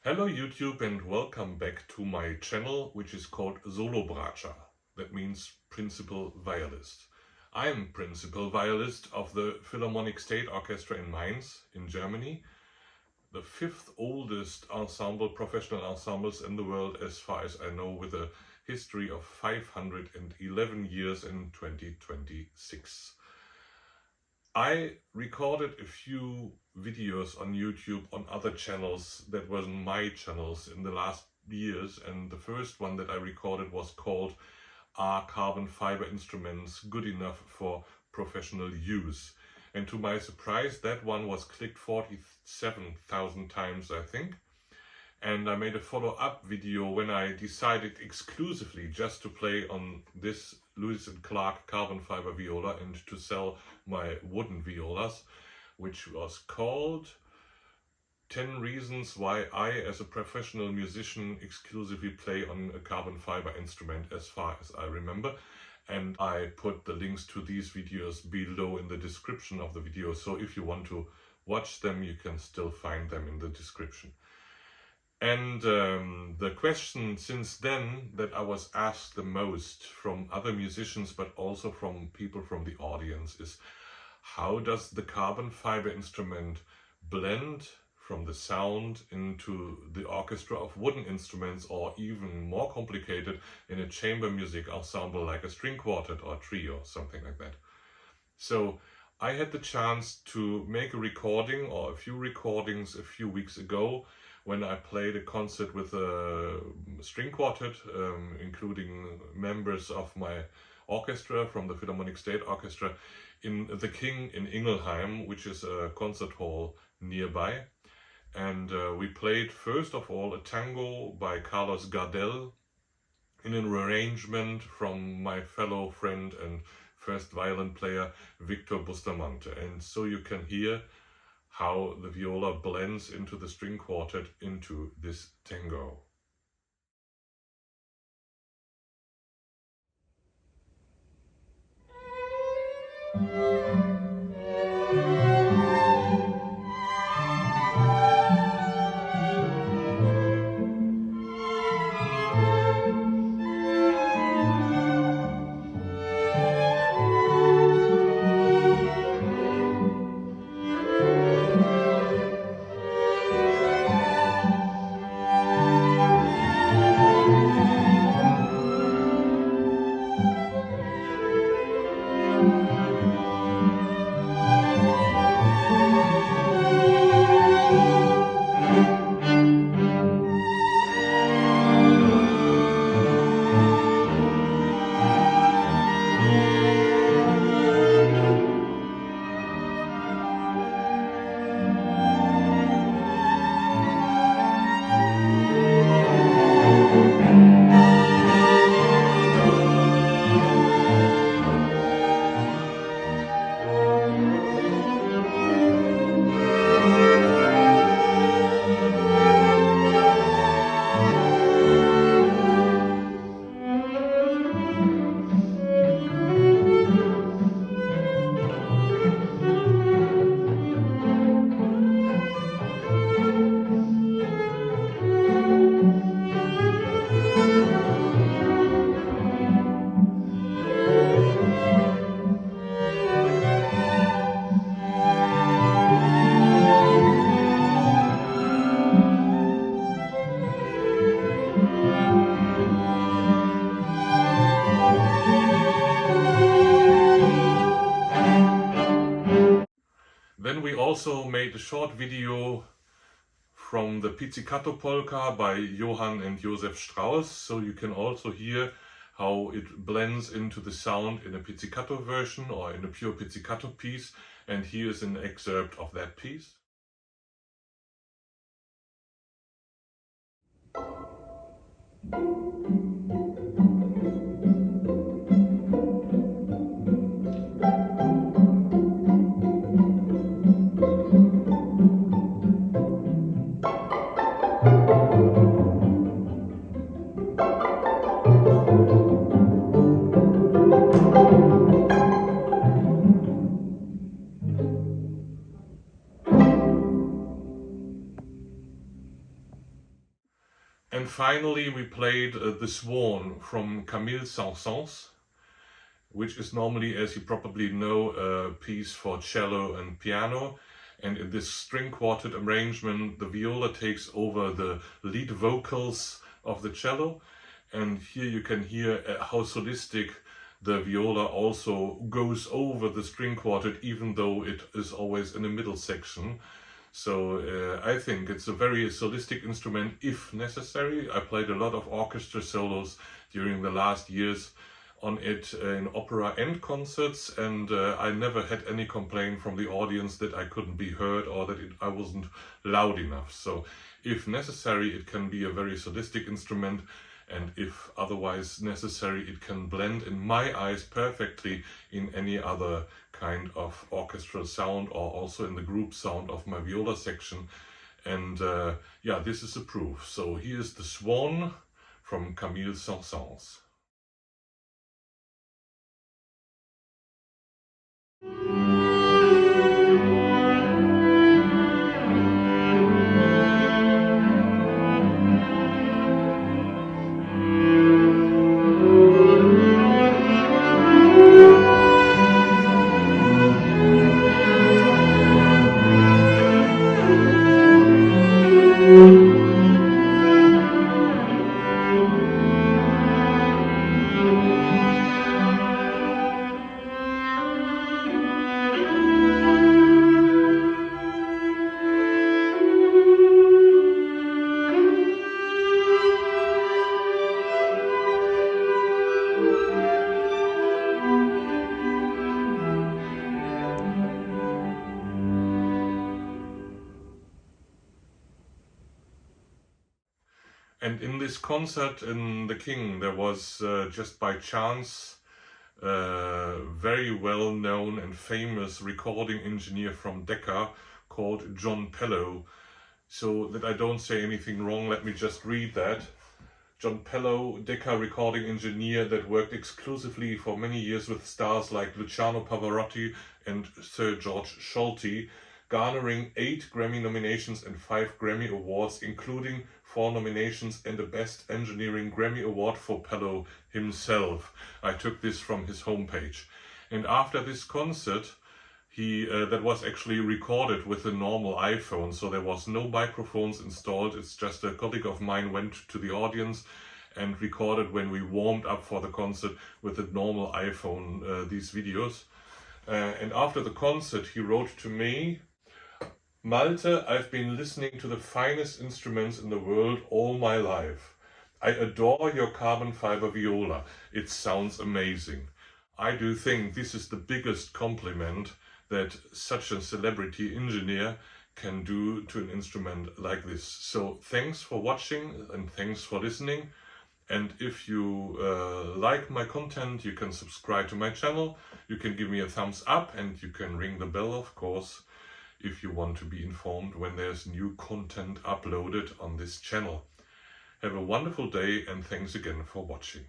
Hello YouTube and welcome back to my channel, which is called Solo Bratscher. That means principal violist. I'm principal violist of the Philharmonic State Orchestra in Mainz in Germany, the fifth oldest ensemble, professional ensembles in the world as far as I know, with a history of 511 years in 2026. I recorded a few videos on YouTube on other channels that wasn't my channels in the last years, and the first one that I recorded was called Are Carbon Fiber Instruments Good Enough for Professional Use? And to my surprise, that one was clicked 47,000 times, I think. And I made a follow-up video when I decided exclusively just to play on this Luis Clark Carbon Fibre viola and to sell my wooden violas, which was called 10 Reasons Why I, as a professional musician, exclusively play on a carbon fiber instrument, as far as I remember. And I put the links to these videos below in the description of the video, so if you want to watch them, you can still find them in the description. And the question since then that I was asked the most from other musicians, but also from people from the audience, is how does the carbon fiber instrument blend from the sound into the orchestra of wooden instruments, or even more complicated, in a chamber music ensemble like a string quartet or trio, something like that. So I had the chance to make a recording, or a few recordings, a few weeks ago, when I played a concert with a string quartet, including members of my orchestra from the Philharmonic State Orchestra in the King in Ingelheim, which is a concert hall nearby. And we played first of all a tango by Carlos Gardel in an arrangement from my fellow friend and first violin player Victor Bustamante. And so you can hear how the viola blends into the string quartet into this tango. Then we also made a short video from the Pizzicato Polka by Johann and Joseph Strauss, so you can also hear how it blends into the sound in a pizzicato version or in a pure pizzicato piece. And here is an excerpt of that piece. And finally we played The Swan from Camille Saint-Saëns, which is normally, as you probably know, a piece for cello and piano. And in this string quartet arrangement, the viola takes over the lead vocals of the cello. And here you can hear how solistic the viola also goes over the string quartet, even though it is always in the middle section. So I think it's a very solistic instrument if necessary. I played a lot of orchestra solos during the last years on it in opera and concerts, and I never had any complaint from the audience that I couldn't be heard or that I wasn't loud enough. So if necessary, it can be a very solistic instrument, and if otherwise necessary, it can blend in my eyes perfectly in any other kind of orchestral sound, or also in the group sound of my viola section. And yeah, this is a proof. So here's The Swan from Camille Saint-Saëns. And in this concert in the King, there was just by chance a very well known and famous recording engineer from Decca called John Pellow. So that I don't say anything wrong, let me just read that. John Pellow, Decca recording engineer that worked exclusively for many years with stars like Luciano Pavarotti and Sir George Solti, garnering 8 Grammy nominations and 5 Grammy Awards, including 4 nominations and a Best Engineering Grammy Award for Pellow himself. I took this from his homepage. And after this concert, that was actually recorded with a normal iPhone, so there was no microphones installed. It's just a colleague of mine went to the audience and recorded when we warmed up for the concert with a normal iPhone these videos. And after the concert, he wrote to me, "Malte, I've been listening to the finest instruments in the world all my life. I adore your carbon fiber viola. It sounds amazing. I do think this is the biggest compliment that such a celebrity engineer can do to an instrument like this. So thanks for watching and thanks for listening. And if you like my content, you can subscribe to my channel. You can give me a thumbs up and you can ring the bell, of course, if you want to be informed when there's new content uploaded on this channel. Have a wonderful day and thanks again for watching."